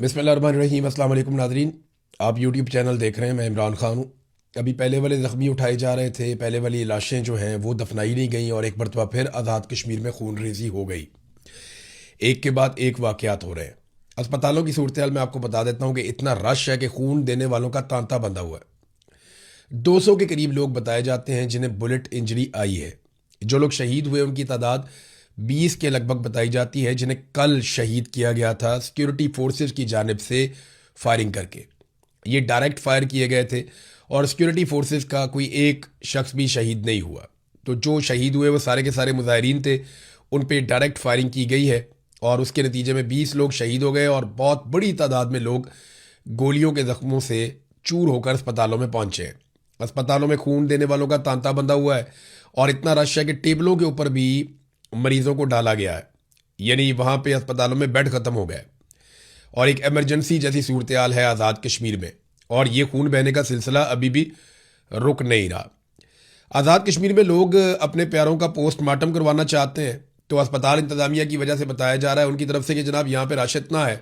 बिस्मिल्लाहिर्रहमानिर्रहीम। अस्सलाम वालेकुम नाज़रीन, आप यूट्यूब चैनल देख रहे हैं। मैं इमरान खान हूँ। अभी पहले वाले ज़ख्मी उठाए जा रहे थे, पहले वाली लाशें जो हैं वो दफनाई नहीं गई और एक मरतबा फिर आज़ाद कश्मीर में खून रेजी हो गई। एक के बाद एक वाक़यात हो रहे हैं। अस्पतालों की सूरत हाल मैं आपको बता देता हूँ कि इतना रश है कि खून देने वालों का तांता बंधा हुआ है। 200 के करीब लोग बताए जाते हैं जिन्हें बुलेट इंजरी आई है। जो लोग शहीद हुए उनकी तादाद 20 के लगभग बताई जाती है, जिन्हें कल शहीद किया गया था सिक्योरिटी फोर्सेस की जानिब से फायरिंग करके। ये डायरेक्ट फायर किए गए थे और सिक्योरिटी फोर्सेस का कोई एक शख्स भी शहीद नहीं हुआ। तो जो शहीद हुए वो सारे के सारे मुजाहिरीन थे, उन पे डायरेक्ट फायरिंग की गई है और उसके नतीजे में 20 लोग शहीद हो गए और बहुत बड़ी तादाद में लोग गोलियों के जख्मों से चूर होकर अस्पतालों में पहुंचे हैं। अस्पतालों में खून देने वालों का तांता बंधा हुआ है और इतना रश है कि टेबलों के ऊपर भी मरीजों को डाला गया है, यानी वहां पे अस्पतालों में बेड खत्म हो गए और एक इमरजेंसी जैसी सूरत हाल है आज़ाद कश्मीर में। और ये खून बहने का सिलसिला अभी भी रुक नहीं रहा। आज़ाद कश्मीर में लोग अपने प्यारों का पोस्टमार्टम करवाना चाहते हैं, तो अस्पताल इंतजामिया की वजह से बताया जा रहा है उनकी तरफ से कि जनाब यहाँ पे रश इतना है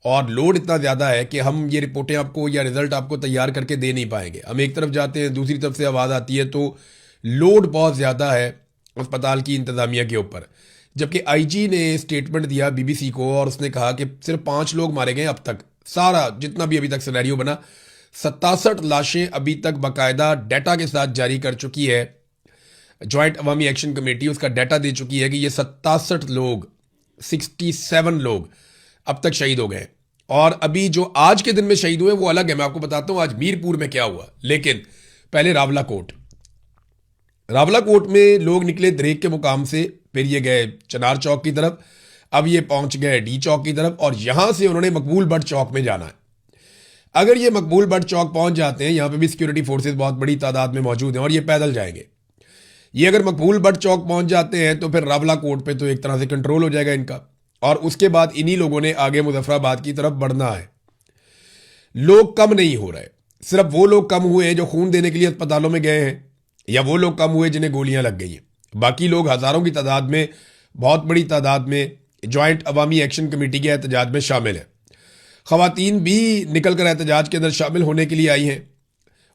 और लोड इतना ज़्यादा है कि हम ये रिपोर्टें आपको या रिजल्ट आपको तैयार करके दे नहीं पाएंगे। हम एक तरफ जाते हैं, दूसरी तरफ से आवाज़ आती है, तो लोड बहुत ज़्यादा है अस्पताल की इंतज़ामिया के ऊपर। जबकि आईजी ने स्टेटमेंट दिया बीबीसी को और उसने कहा कि सिर्फ 5 लोग मारे गए अब तक। सारा जितना भी अभी तक सिनेरियो बना, 67 लाशें अभी तक बाकायदा डाटा के साथ जारी कर चुकी है जॉइंट अवामी एक्शन कमेटी। उसका डाटा दे चुकी है कि ये 67 लोग, 67 लोग अब तक शहीद हो गए। और अभी जो आज के दिन में शहीद हुए वो अलग है, मैं आपको बताता हूं आज मीरपुर में क्या हुआ। लेकिन पहले रावलाकोट में लोग निकले दरेक के मुकाम से, फिर ये गए चनार चौक की तरफ, अब ये पहुंच गए डी चौक की तरफ और यहां से उन्होंने मकबूल बट चौक में जाना है। अगर ये मकबूल बट चौक पहुंच जाते हैं, यहां पे भी सिक्योरिटी फोर्सेस बहुत बड़ी तादाद में मौजूद हैं और ये पैदल जाएंगे। ये अगर मकबूल बट चौक पहुंच जाते हैं तो फिर रावलाकोट पे तो एक तरह से कंट्रोल हो जाएगा इनका और उसके बाद इन्हीं लोगों ने आगे मुजफ्फराबाद की तरफ बढ़ना है। लोग कम नहीं हो रहे, सिर्फ वो लोग कम हुए जो खून देने के लिए अस्पतालों में गए हैं या वो लोग कम हुए जिन्हें गोलियां लग गई हैं। बाकी लोग हजारों की तादाद में, बहुत बड़ी तादाद में ज्वाइंट अवामी एक्शन कमेटी के एहतजाज में शामिल है। खवातीन भी निकल कर एहतजाज के अंदर शामिल होने के लिए आई हैं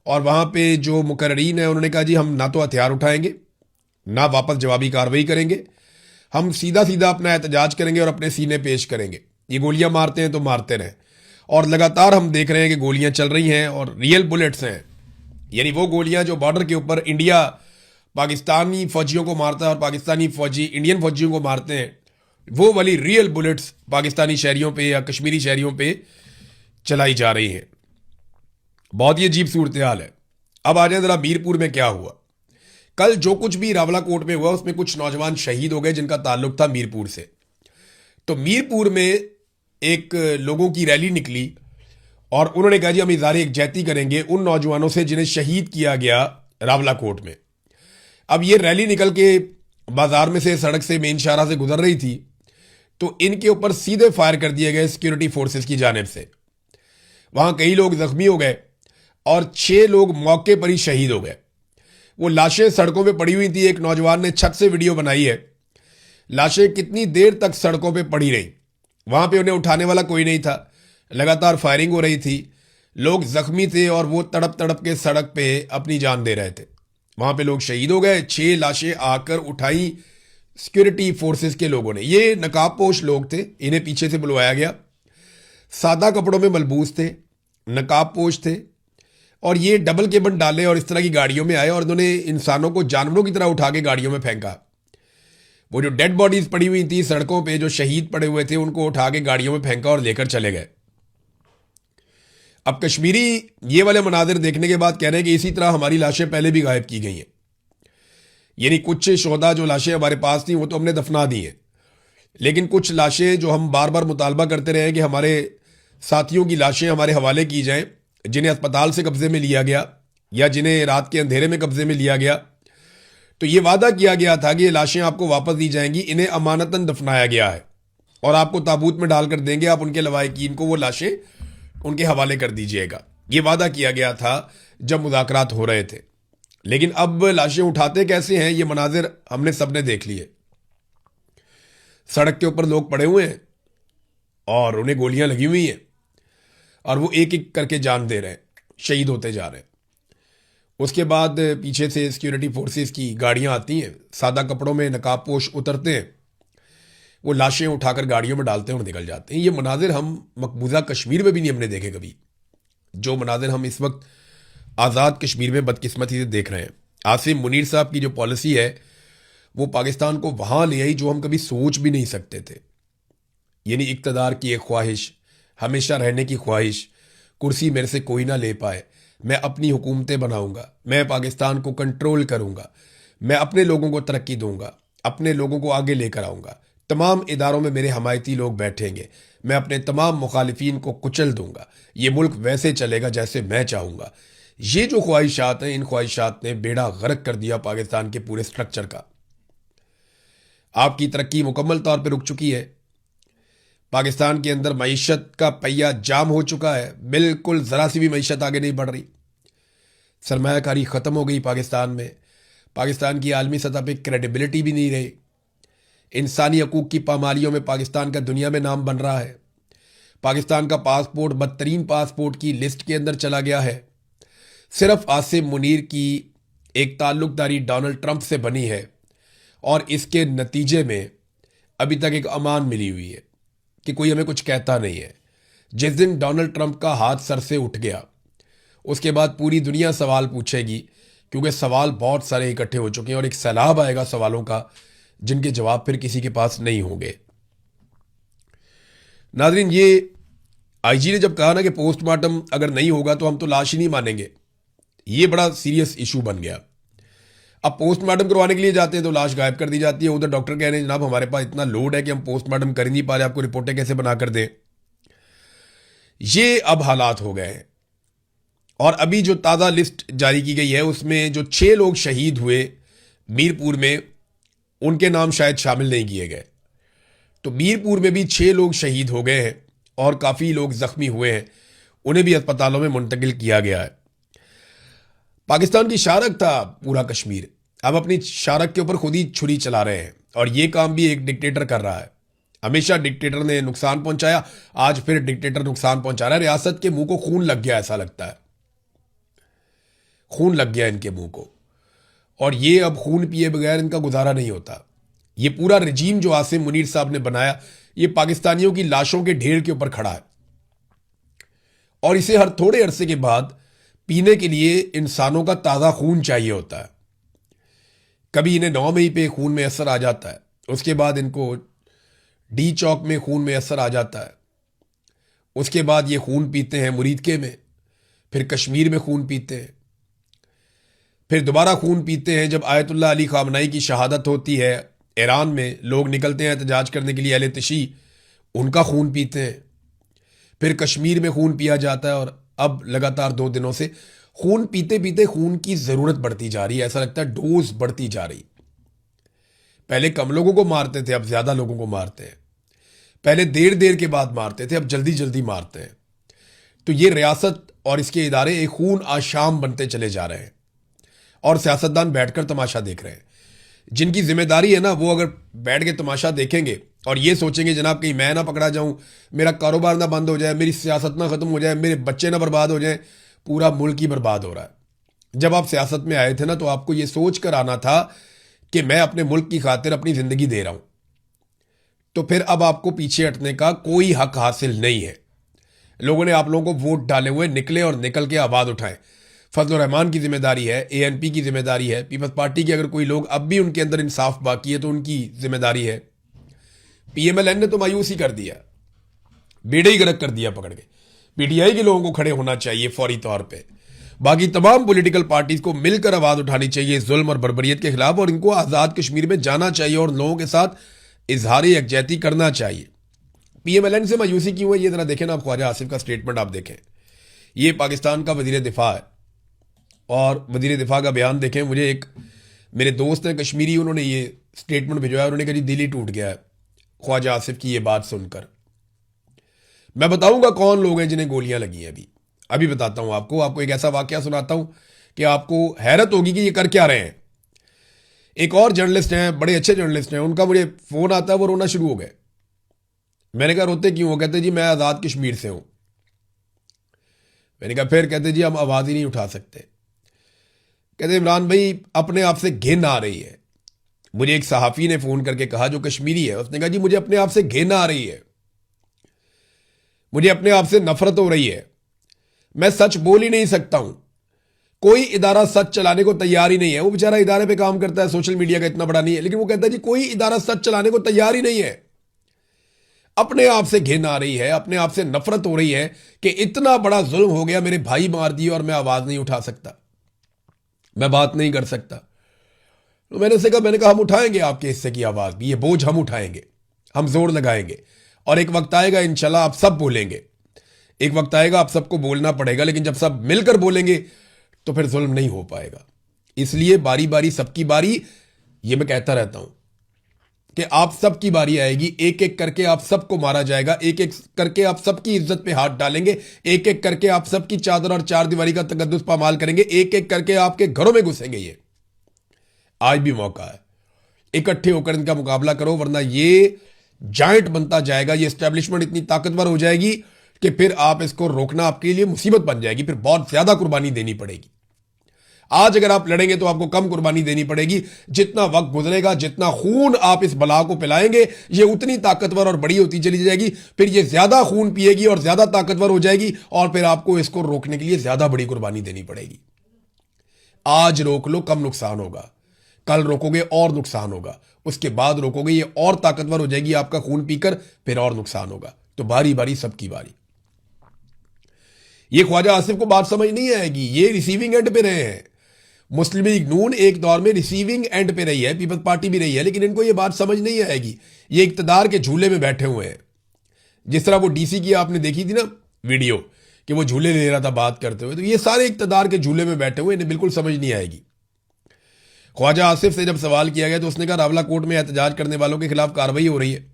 और वहां पे जो मुकर्रीन है उन्होंने कहा जी हम ना तो हथियार उठाएंगे ना वापस जवाबी कार्रवाई करेंगे, हम सीधा सीधा अपना एहतजाज करेंगे और अपने सीने पेश करेंगे। ये गोलियां मारते हैं तो मारते रहें। और लगातार हम देख रहे हैं कि गोलियां चल रही हैं और रियल बुलेट्स हैं, यानी वो गोलियां जो बॉर्डर के ऊपर इंडिया पाकिस्तानी फौजियों को मारता है और पाकिस्तानी फौजी इंडियन फौजियों को मारते हैं, वो वाली रियल बुलेट्स पाकिस्तानी शहरियों पे या कश्मीरी शहरियों पे चलाई जा रही हैं। बहुत ही अजीब सूरत हाल है। अब आ जाए जरा मीरपुर में क्या हुआ। कल जो कुछ भी रावलाकोट में हुआ उसमें कुछ नौजवान शहीद हो गए जिनका ताल्लुक था मीरपुर से। तो मीरपुर में एक लोगों की रैली निकली और उन्होंने कहा जी हम इज़हार यकजहती करेंगे उन नौजवानों से जिन्हें शहीद किया गया रावलाकोट में। अब ये रैली निकल के बाजार में से, सड़क से, मेन शाहरा से गुजर रही थी, तो इनके ऊपर सीधे फायर कर दिए गए सिक्योरिटी फोर्सेस की जानिब से। वहां कई लोग जख्मी हो गए और 6 लोग मौके पर ही शहीद हो गए। वो लाशें सड़कों पे पड़ी हुई थी। एक नौजवान ने छत से वीडियो बनाई है, लाशें कितनी देर तक सड़कों पे पड़ी रही। वहां पे उन्हें उठाने वाला कोई नहीं था, लगातार फायरिंग हो रही थी, लोग जख्मी थे और वो तड़प तड़प के सड़क पे अपनी जान दे रहे थे। वहां पे लोग शहीद हो गए। 6 लाशें आकर उठाई सिक्योरिटी फोर्सेस के लोगों ने। ये नकाबपोश लोग थे, इन्हें पीछे से बुलवाया गया, सादा कपड़ों में मलबूस थे, नकाबपोश थे और ये डबल केबन डाले और इस तरह की गाड़ियों में आए और उन्होंने इंसानों को जानवरों की तरह उठा के गाड़ियों में फेंका। वो जो डेड बॉडीज पड़ी हुई थी सड़कों पे, जो शहीद पड़े हुए थे, उनको उठा के गाड़ियों में फेंका और लेकर चले गए। अब कश्मीरी ये वाले मनाजिर देखने के बाद कह रहे हैं कि इसी तरह हमारी लाशें पहले भी गायब की गई हैं। यानी कुछ शोधा जो लाशें हमारे पास थी वो तो हमने दफना दी हैं, लेकिन कुछ लाशें जो हम बार बार मुतालबा करते रहे कि हमारे साथियों की लाशें हमारे हवाले की जाएं, जिन्हें अस्पताल से कब्जे में लिया गया या जिन्हें रात के अंधेरे में कब्जे में लिया गया, तो ये वादा किया गया था कि ये लाशें आपको वापस दी जाएंगी, इन्हें अमानतन दफनाया गया है और आपको ताबूत में डालकर देंगे, आप उनके लवाहिकीन को वो लाशें उनके हवाले कर दीजिएगा। ये वादा किया गया था जब मुज़ाकरात हो रहे थे। लेकिन अब लाशें उठाते कैसे हैं ये मनाजिर हमने सबने देख लिए। सड़क के ऊपर लोग पड़े हुए हैं, और उन्हें गोलियां लगी हुई हैं और वो एक एक करके जान दे रहे हैं, शहीद होते जा रहे हैं। उसके बाद पीछे से सिक्योरिटी फोर्सेस की गाड़ियां आती हैं, सादा कपड़ों में नकाबपोश उतरते हैं, वो लाशें उठाकर गाड़ियों में डालते हैं और निकल जाते हैं। ये मनाजिर हम मकबूजा कश्मीर में भी नहीं हमने देखे कभी, जो मनाजिर हम इस वक्त आज़ाद कश्मीर में बदकिस्मती से देख रहे हैं। आसिम मुनीर साहब की जो पॉलिसी है वो पाकिस्तान को वहां ले आई जो हम कभी सोच भी नहीं सकते थे। यानी इक्तदार की एक ख्वाहिश, हमेशा रहने की ख्वाहिश, कुर्सी मेरे से कोई ना ले पाए, मैं अपनी हुकूमतें बनाऊंगा, मैं पाकिस्तान को कंट्रोल करूंगा, मैं अपने लोगों को तरक्की दूंगा, अपने लोगों को आगे लेकर आऊंगा, तमाम इदारों में मेरे हमायती लोग बैठेंगे, मैं अपने तमाम मुखालिफिन को कुचल दूंगा, ये मुल्क वैसे चलेगा जैसे मैं चाहूंगा। ये जो ख्वाहिशात हैं, इन ख्वाहिशात ने बेड़ा गर्क कर दिया पाकिस्तान के पूरे स्ट्रक्चर का। आपकी तरक्की मुकम्मल तौर पर रुक चुकी है। पाकिस्तान के अंदर मईशत का पहिया जाम हो चुका है, बिल्कुल ज़रा सी भी मईशत आगे नहीं बढ़ रही। सरमायाकारी ख़त्म हो गई पाकिस्तान में। पाकिस्तान की आलमी सतह पे क्रेडिबिलिटी भी नहीं रही। इंसानी हकूक़ की पामालियों में पाकिस्तान का दुनिया में नाम बन रहा है। पाकिस्तान का पासपोर्ट बदतरीन पासपोर्ट की लिस्ट के अंदर चला गया है। सिर्फ आसिम मुनीर की एक ताल्लुकदारी डोनाल्ड ट्रंप से बनी है और इसके नतीजे में अभी तक एक अमान मिली हुई है कि कोई हमें कुछ कहता नहीं है। जिस दिन डोनाल्ड ट्रंप का हाथ सर से उठ गया उसके बाद पूरी दुनिया सवाल पूछेगी, क्योंकि सवाल बहुत सारे इकट्ठे हो चुके हैं और एक सैलाब आएगा सवालों का जिनके जवाब फिर किसी के पास नहीं होंगे। नाज़रीन, ये आईजी ने जब कहा ना कि पोस्टमार्टम अगर नहीं होगा तो हम तो लाश ही नहीं मानेंगे, ये बड़ा सीरियस इशू बन गया। अब पोस्टमार्टम करवाने के लिए जाते हैं तो लाश गायब कर दी जाती है। उधर डॉक्टर कह रहे हैं जनाब हमारे पास इतना लोड है कि हम पोस्टमार्टम कर ही नहीं पा रहे, आपको रिपोर्टें कैसे बनाकर दें। ये अब हालात हो गए हैं। और अभी जो ताज़ा लिस्ट जारी की गई है उसमें जो 6 लोग शहीद हुए मीरपुर में, उनके नाम शायद शामिल नहीं किए गए। तो मीरपुर में भी 6 लोग शहीद हो गए हैं और काफ़ी लोग जख्मी हुए हैं, उन्हें भी अस्पतालों में मुंतकिल किया गया है। पाकिस्तान की शारक था पूरा कश्मीर, अब अपनी शारक के ऊपर खुद ही छुरी चला रहे हैं और ये काम भी एक डिक्टेटर कर रहा है। हमेशा डिक्टेटर ने नुकसान पहुंचाया, आज फिर डिक्टेटर नुकसान पहुंचा रहा है। रियासत के मुंह को खून लग गया, ऐसा लगता है खून लग गया इनके मुंह को, और ये अब खून पिए बगैर इनका गुजारा नहीं होता। ये पूरा रजीम जो आसिम मुनीर साहब ने बनाया ये पाकिस्तानियों की लाशों के ढेर के ऊपर खड़ा है और इसे हर थोड़े अरसे के बाद पीने के लिए इंसानों का ताज़ा खून चाहिए होता है। कभी इन्हें 9 मई पे खून में असर आ जाता है, उसके बाद इनको डी चौक में खून में असर आ जाता है, उसके बाद ये खून पीते हैं मुरीदके में, फिर कश्मीर में खून पीते हैं, फिर दोबारा खून पीते हैं जब आयतुल्लाह अली खामनाई की शहादत होती है। ईरान में लोग निकलते हैं एहतजाज करने के लिए, अहले तशी, उनका खून पीते हैं। फिर कश्मीर में खून पिया जाता है और अब लगातार 2 दिनों से खून पीते पीते खून की ज़रूरत बढ़ती जा रही है। ऐसा लगता है डोज बढ़ती जा रही। पहले कम लोगों को मारते थे, अब ज़्यादा लोगों को मारते हैं। पहले देर देर के बाद मारते थे, अब जल्दी जल्दी मारते हैं। तो ये रियासत और इसके इदारे एक खून आशाम बनते चले जा रहे हैं और सियासतदान बैठकर तमाशा देख रहे हैं। जिनकी जिम्मेदारी है ना, वो अगर बैठ के तमाशा देखेंगे और ये सोचेंगे जनाब कहीं मैं ना पकड़ा जाऊं, मेरा कारोबार ना बंद हो जाए, मेरी सियासत ना ख़त्म हो जाए, मेरे बच्चे ना बर्बाद हो जाए, पूरा मुल्क ही बर्बाद हो रहा है। जब आप सियासत में आए थे ना तो आपको ये सोच कर आना था कि मैं अपने मुल्क की खातिर अपनी ज़िंदगी दे रहा हूं, तो फिर अब आपको पीछे हटने का कोई हक हासिल नहीं है। लोगों ने आप लोगों को वोट डाले हुए, निकले और निकल के आवाज़ उठाएं। फजल रहमान की जिम्मेदारी है, एएनपी की जिम्मेदारी है, पीपल्स पार्टी के अगर कोई लोग अब भी उनके अंदर इंसाफ बाकी है तो उनकी जिम्मेदारी है। पीएमएलएन ने तो मायूसी कर दिया, बेड़े ही गर्क कर दिया पकड़ के। पीटीआई के लोगों को खड़े होना चाहिए फौरी तौर पे। बाकी तमाम पॉलिटिकल पार्टीज को मिलकर आवाज उठानी चाहिए जुल्म और बर्बरियत के खिलाफ, और इनको आज़ाद कश्मीर में जाना चाहिए और लोगों के साथ इजहार यकजहती करना चाहिए। पीएमएलएन से मायूसी क्यों है ये जरा देखें ना। आप ख्वाजा आसिफ का स्टेटमेंट आप देखें, ये पाकिस्तान का वजीर दिफा है और वजीर दिफा का बयान देखें। मुझे एक मेरे दोस्त हैं कश्मीरी, उन्होंने ये स्टेटमेंट भिजवाया, उन्होंने कहा जी दिल ही टूट गया है ख्वाजा आसिफ की ये बात सुनकर। मैं बताऊंगा कौन लोग हैं जिन्हें गोलियां लगी हैं। अभी बताता हूं आपको एक ऐसा वाकया सुनाता हूं कि आपको हैरत होगी कि ये कर क्या रहे हैं। एक और जर्नलिस्ट हैं, बड़े अच्छे जर्नलिस्ट हैं, उनका मुझे फोन आता है, वो रोना शुरू हो गए। मैंने कहा रोते क्यों हो? कहते जी मैं आज़ाद कश्मीर से हूं। मैंने कहा फिर? कहते जी हम आवाज़ ही नहीं उठा सकते। कहते इमरान भाई अपने आप से घिन आ रही है। मुझे एक सहाफ़ी ने फ़ोन करके कहा जो कश्मीरी है, उसने कहा जी मुझे अपने आप से घिन आ रही है, मुझे अपने आप से नफरत हो रही है, मैं सच बोल ही नहीं सकता हूं। कोई इदारा सच चलाने को तैयार ही नहीं है। वो बेचारा इदारे पे काम करता है, सोशल मीडिया का इतना बड़ा नहीं है, लेकिन वो कहता है जी कोई इदारा सच चलाने को तैयार ही नहीं है। अपने आप से घिन आ रही है, अपने आप से नफरत हो रही है कि इतना बड़ा जुल्म हो गया, मेरे भाई मार दिए और मैं आवाज नहीं उठा सकता, मैं बात नहीं कर सकता। तो मैंने कहा हम उठाएंगे आपके हिस्से की आवाज भी, ये बोझ हम उठाएंगे, हम जोर लगाएंगे और एक वक्त आएगा इंशाल्लाह आप सब बोलेंगे। एक वक्त आएगा आप सबको बोलना पड़ेगा, लेकिन जब सब मिलकर बोलेंगे तो फिर जुल्म नहीं हो पाएगा। इसलिए बारी बारी सबकी बारी, ये मैं कहता रहता हूं कि आप सबकी बारी आएगी, एक एक करके आप सबको मारा जाएगा, एक एक करके आप सबकी इज्जत पे हाथ डालेंगे, एक एक करके आप सबकी चादर और चार दीवारी का तकद्दुस पामाल करेंगे, एक एक करके आपके घरों में घुसेंगे। ये आज भी मौका है, इकट्ठे होकर इनका मुकाबला करो, वरना ये जायंट बनता जाएगा, ये एस्टेब्लिशमेंट इतनी ताकतवर हो जाएगी कि फिर आप इसको रोकना आपके लिए मुसीबत बन जाएगी, फिर बहुत ज्यादा कुर्बानी देनी पड़ेगी। आज अगर आप लड़ेंगे तो आपको कम कुर्बानी देनी पड़ेगी। जितना वक्त गुजरेगा, जितना खून आप इस बला को पिलाएंगे, ये उतनी ताकतवर और बड़ी होती चली जाएगी, फिर ये ज्यादा खून पिएगी और ज्यादा ताकतवर हो जाएगी, और फिर आपको इसको रोकने के लिए ज्यादा बड़ी कुर्बानी देनी पड़ेगी। आज रोक लो, कम नुकसान होगा, कल रोकोगे और नुकसान होगा, उसके बाद रोकोगे ये और ताकतवर हो जाएगी आपका खून पीकर, फिर और नुकसान होगा। तो बारी बारी सबकी बारी। ये ख्वाजा आसिफ को बात समझ नहीं आएगी, ये रिसीविंग एंड पे रहे हैं। मुस्लिम लीग नून एक दौर में रिसीविंग एंड पे रही है, पीपल्स पार्टी भी रही है, लेकिन इनको ये बात समझ नहीं आएगी। ये इक्तदार के झूले में बैठे हुए हैं। जिस तरह वो डीसी की आपने देखी थी ना वीडियो कि वो झूले ले रहा था बात करते हुए, तो ये सारे इक्तदार के झूले में बैठे हुए, इन्हें बिल्कुल समझ नहीं आएगी। ख्वाजा आसिफ से जब सवाल किया गया तो उसने कहा रावला कोर्ट में एहतजाज करने वालों के खिलाफ कार्रवाई हो रही है।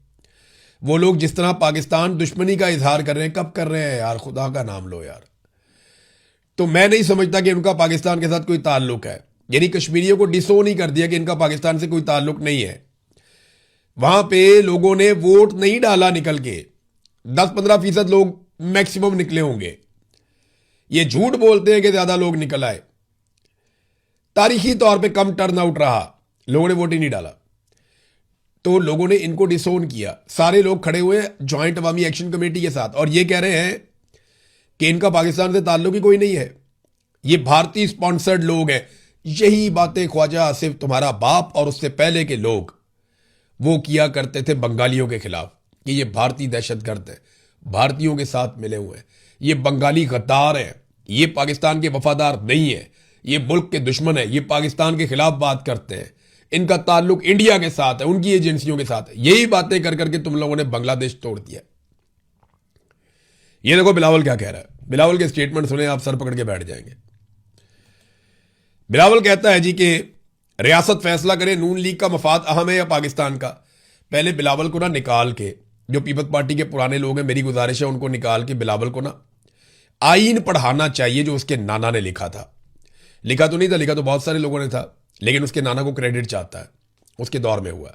वो लोग जिस तरह पाकिस्तान दुश्मनी का इजहार कर रहे हैं, कब कर रहे हैं यार, खुदा का नाम लो यार। तो मैं नहीं समझता कि उनका पाकिस्तान के साथ कोई ताल्लुक है, यानी कश्मीरियों को डिसोन ही कर दिया कि इनका पाकिस्तान से कोई ताल्लुक नहीं है। वहां पे लोगों ने वोट नहीं डाला, निकल के 10-15% लोग मैक्सिमम निकले होंगे। ये झूठ बोलते हैं कि ज्यादा लोग निकल आए, तारीखी तौर पे कम टर्न आउट रहा, लोगों ने वोट ही नहीं डाला। तो लोगों ने इनको डिसोन किया। सारे लोग खड़े हुए ज्वाइंट अवामी एक्शन कमेटी के साथ और ये कह रहे हैं कि इनका पाकिस्तान से ताल्लुक ही कोई नहीं है, ये भारतीय स्पॉन्सर्ड लोग हैं। यही बातें ख्वाजा आसिफ, तुम्हारा बाप और उससे पहले के लोग वो किया करते थे बंगालियों के खिलाफ कि ये भारतीय दहशतगर्द है, भारतीयों के साथ मिले हुए हैं, ये बंगाली गद्दार हैं, ये पाकिस्तान के वफादार नहीं है, ये मुल्क के दुश्मन है, ये पाकिस्तान के खिलाफ बात करते हैं, इनका ताल्लुक इंडिया के साथ है, उनकी एजेंसियों के साथ है। यही बातें कर करके तुम लोगों ने बांग्लादेश तोड़ दिया। ये देखो बिलावल क्या कह रहा है, बिलावल के स्टेटमेंट सुने आप सर पकड़ के बैठ जाएंगे। बिलावल कहता है जी कि रियासत फैसला करे नून लीग का मफाद अहम है या पाकिस्तान का। पहले बिलावल को ना निकाल के, जो पीपल्स पार्टी के पुराने लोग हैं, मेरी गुजारिश है उनको निकाल के बिलावल को ना आईन पढ़ाना चाहिए जो उसके नाना ने लिखा था। लिखा तो नहीं था, लिखा तो बहुत सारे लोगों ने था, लेकिन उसके नाना को क्रेडिट चाहता है, उसके दौर में हुआ।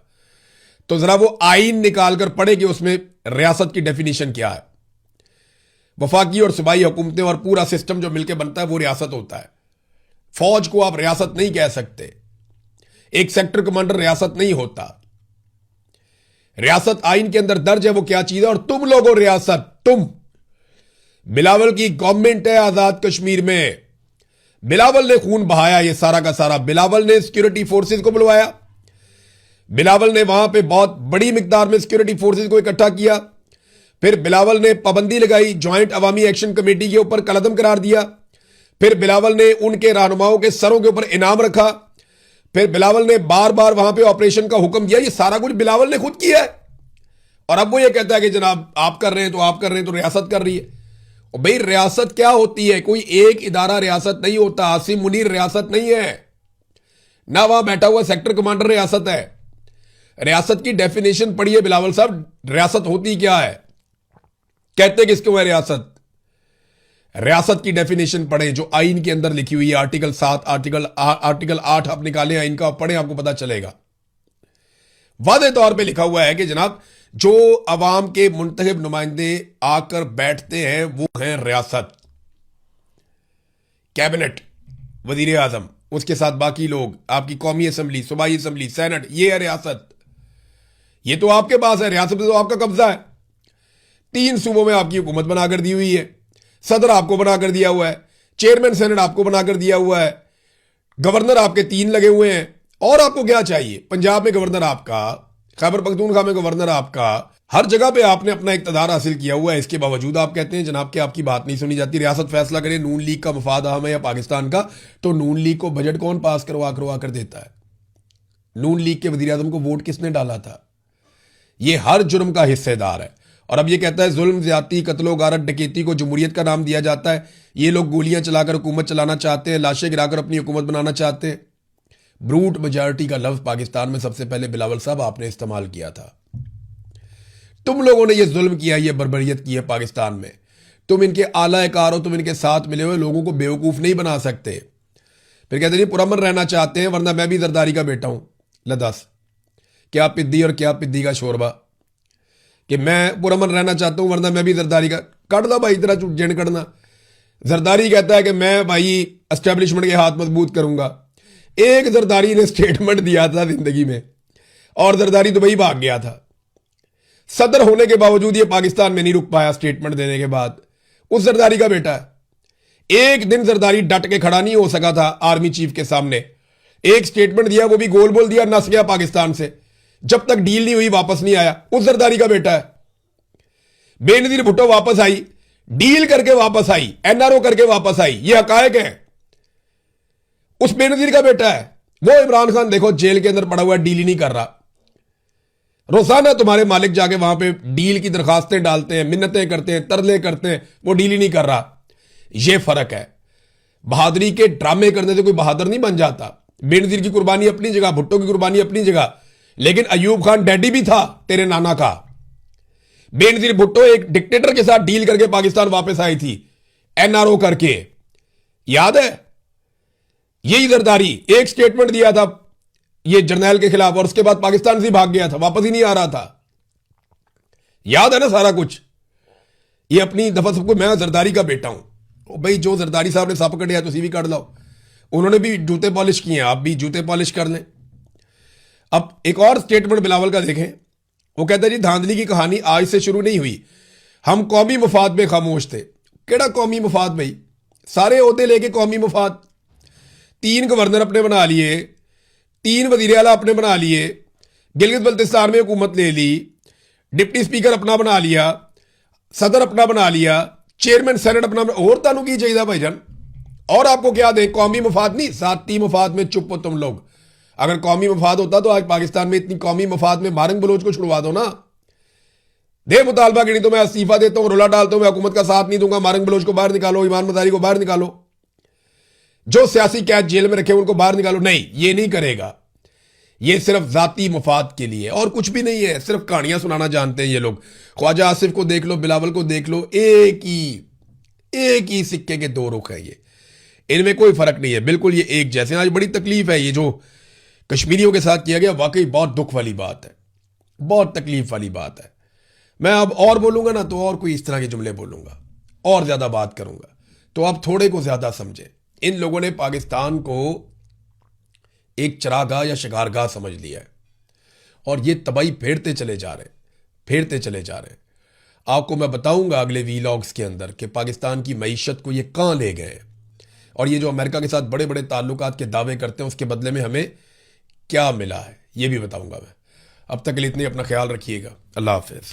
तो जरा वो आईन निकाल कर पढ़े कि उसमें रियासत की डेफिनेशन क्या है। वफाकी और सूबाई हुकूमतें और पूरा सिस्टम जो मिलकर बनता है वो रियासत होता है। फौज को आप रियासत नहीं कह सकते, एक सेक्टर कमांडर रियासत नहीं होता। रियासत आईन के अंदर दर्ज है, वो क्या चीज है। और तुम लोगों रियासत, तुम, बिलावल की गवर्नमेंट है आजाद कश्मीर में, बिलावल ने खून बहाया ये सारा का सारा, बिलावल ने सिक्योरिटी फोर्सेस को बुलवाया, बिलावल ने वहां पे बहुत बड़ी मिकदार में सिक्योरिटी फोर्सेस को इकट्ठा किया, फिर बिलावल ने पाबंदी लगाई, ज्वाइंट अवामी एक्शन कमेटी के ऊपर कलअदम करार दिया, फिर बिलावल ने उनके रहनुमाओं के सरों के ऊपर इनाम रखा, फिर बिलावल ने बार बार वहां पे ऑपरेशन का हुक्म दिया। ये सारा कुछ बिलावल ने खुद किया है। और अब वो ये कहता है कि जनाब आप कर रहे हैं तो आप कर रहे हैं तो रियासत कर रही है। और भाई रियासत क्या होती है? कोई एक इदारा रियासत नहीं होता। आसिम मुनीर रियासत नहीं है ना, वहां बैठा हुआ सेक्टर कमांडर रियासत है। रियासत की डेफिनेशन पढ़िए बिलावल साहब, रियासत होती क्या है, कहते किसको है रियासत। रियासत की डेफिनेशन पढ़े जो आइन के अंदर लिखी हुई है, आर्टिकल 7, आर्टिकल 8 आप निकालें आइन का, पढ़े, आपको पता चलेगा। वादे तौर पे लिखा हुआ है कि जनाब जो अवाम के मुंतखब नुमाइंदे आकर बैठते हैं वो हैं रियासत, कैबिनेट, वजीर आजम, उसके साथ बाकी लोग, आपकी कौमी असम्बली, सूबाई असम्बली, सेनेट, ये है रियासत। ये तो आपके पास है, रियासत तो आपका कब्जा है। 3 सूबों में आपकी हुकूमत बनाकर दी हुई है, सदर आपको बनाकर दिया हुआ है, चेयरमैन सेनेट आपको बनाकर दिया हुआ है, गवर्नर आपके 3 लगे हुए हैं। और आपको क्या चाहिए? पंजाब में गवर्नर आपका, खैबर पख्तूनख्वा में गवर्नर आपका, हर जगह पे आपने अपना इक़्तिदार हासिल किया हुआ है। इसके बावजूद आप कहते हैं जनाब कि आपकी बात नहीं सुनी जाती। रियासत फैसला करे नून लीग का मफाद अहम है या पाकिस्तान का, तो नून लीग को बजट कौन पास करवा कर देता है? नून लीग के वजीर आजम को वोट किसने डाला था? ये हर जुर्म का हिस्सेदार है। और अब ये कहता है जुल्म, ज्यादती, कत्लो गारत, डकैती को जमहूरियत का नाम दिया जाता है। ये लोग गोलियां चलाकर हुकूमत चलाना चाहते हैं, लाशें गिराकर अपनी हुकूमत बनाना चाहते हैं। ब्रूट मेजॉरिटी का लफ्ज पाकिस्तान में सबसे पहले बिलावल साहब आपने इस्तेमाल किया था। तुम लोगों ने ये जुल्म किया, ये बर्बरियत की है पाकिस्तान में। तुम इनके आला कार हो, तुम इनके साथ मिले हुए लोगों को बेवकूफ नहीं बना सकते। फिर कहते नहीं पुरअमन रहना चाहते हैं वरना मैं भी जरदारी का बेटा हूं। लदस क्या पिद्दी और क्या पिद्दी का शोरबा कि मैं पुरअमन रहना चाहता हूं वरना मैं भी जरदारी का। कट दो भाई तेरा जिन कटना। जरदारी कहता है कि मैं भाई एस्टेब्लिशमेंट के हाथ मजबूत करूंगा। एक जरदारी ने स्टेटमेंट दिया था जिंदगी में और जरदारी दुबई भाग गया था। सदर होने के बावजूद ये पाकिस्तान में नहीं रुक पाया स्टेटमेंट देने के बाद। उस जरदारी का बेटा है। एक दिन जरदारी डट के खड़ा नहीं हो सका था आर्मी चीफ के सामने। एक स्टेटमेंट दिया, वो भी गोल बोल दिया, नस गया पाकिस्तान से। जब तक डील नहीं हुई वापस नहीं आया। उस जरदारी का बेटा है। बेनजीर भुट्टो वापस आई, डील करके वापस आई, एनआरओ करके वापस आई। ये हकायक है। उस बेनजीर का बेटा है। वो इमरान खान देखो जेल के अंदर पड़ा हुआ, डील ही नहीं कर रहा। रोजाना तुम्हारे मालिक जाके वहां पे डील की दरखास्तें डालते हैं, मिन्नतें करते हैं, तरले करते हैं, वो डील ही नहीं कर रहा। ये फर्क है। बहादुरी के ड्रामे करने से कोई बहादुर नहीं बन जाता। बेनजीर की कुर्बानी अपनी जगह, भुट्टो की कुर्बानी अपनी जगह, लेकिन अयूब खान डैडी भी था तेरे नाना का। बेनजीर भुट्टो एक डिक्टेटर के साथ डील करके पाकिस्तान वापस आई थी, एनआरओ करके, याद है? यही जरदारी एक स्टेटमेंट दिया था ये जर्नैल के खिलाफ और उसके बाद पाकिस्तान से भाग गया था, वापस ही नहीं आ रहा था। याद है ना सारा कुछ? ये अपनी दफा सबको मैं जरदारी का बेटा हूं। भाई जो जरदारी साहब ने सप कटिया तुम भी काट लो। उन्होंने भी जूते पॉलिश किए, आप भी जूते पॉलिश कर लें। अब एक और स्टेटमेंट बिलावल का देखें। वो कहते हैं जी धांधली की कहानी आज से शुरू नहीं हुई, हम कौमी मफाद में खामोश थे। केड़ा कौमी मफाद भाई? सारे ओहदे लेके कौमी मफाद। 3 गवर्नर अपने बना लिए, 3 वजीर आला अपने बना लिए, गिलगित बल्तिस्तान में हुकूमत ले ली, डिप्टी स्पीकर अपना बना लिया, सदर अपना बना लिया, चेयरमैन सेनेट अपना। और तानू की चाहिए भाईजान? और आपको क्या दे? कौमी मफाद नहीं, साती मफाद में चुप हो तुम लोग। अगर कौमी मफाद होता तो आज पाकिस्तान में इतनी कौमी मफाद में मारंग बलोच को छुड़वा दो ना। दे मुतालबा कि नहीं तो मैं इस्तीफा देता हूं, रोला डालता हूं, मैं हुकूमत का साथ नहीं दूंगा, मारंग बलोच को बाहर निकालो, ईमान मजारी को बाहर निकालो, जो सियासी कैद जेल में रखे उनको बाहर निकालो। नहीं, ये नहीं करेगा। ये सिर्फ जाती मफाद के लिए और कुछ भी नहीं है। सिर्फ कहानियां सुनाना जानते हैं ये लोग। ख्वाजा आसिफ को देख लो, बिलावल को देख लो, एक ही सिक्के के 2 रुख है। ये इनमें कोई फर्क नहीं है, बिल्कुल ये एक जैसे। आज बड़ी तकलीफ है ये जो कश्मीरियों के साथ किया गया, वाकई बहुत दुख वाली बात है, बहुत तकलीफ वाली बात है। मैं अब और बोलूंगा ना तो और कोई इस तरह के जुमले बोलूंगा और ज्यादा बात करूंगा, तो आप थोड़े को ज्यादा समझे। इन लोगों ने पाकिस्तान को एक चरागाह या शिकारगाह समझ लिया है और ये तबाही फेरते चले जा रहे हैं। आपको मैं बताऊंगा अगले वीलॉग्स के अंदर कि पाकिस्तान की मईशत को ये कहां ले गए और ये जो अमेरिका के साथ बड़े बड़े ताल्लुकात के दावे करते हैं उसके बदले में हमें क्या मिला है, ये भी बताऊंगा मैं। अब तक के लिए इतने, अपना ख्याल रखिएगा। अल्लाह हाफिज।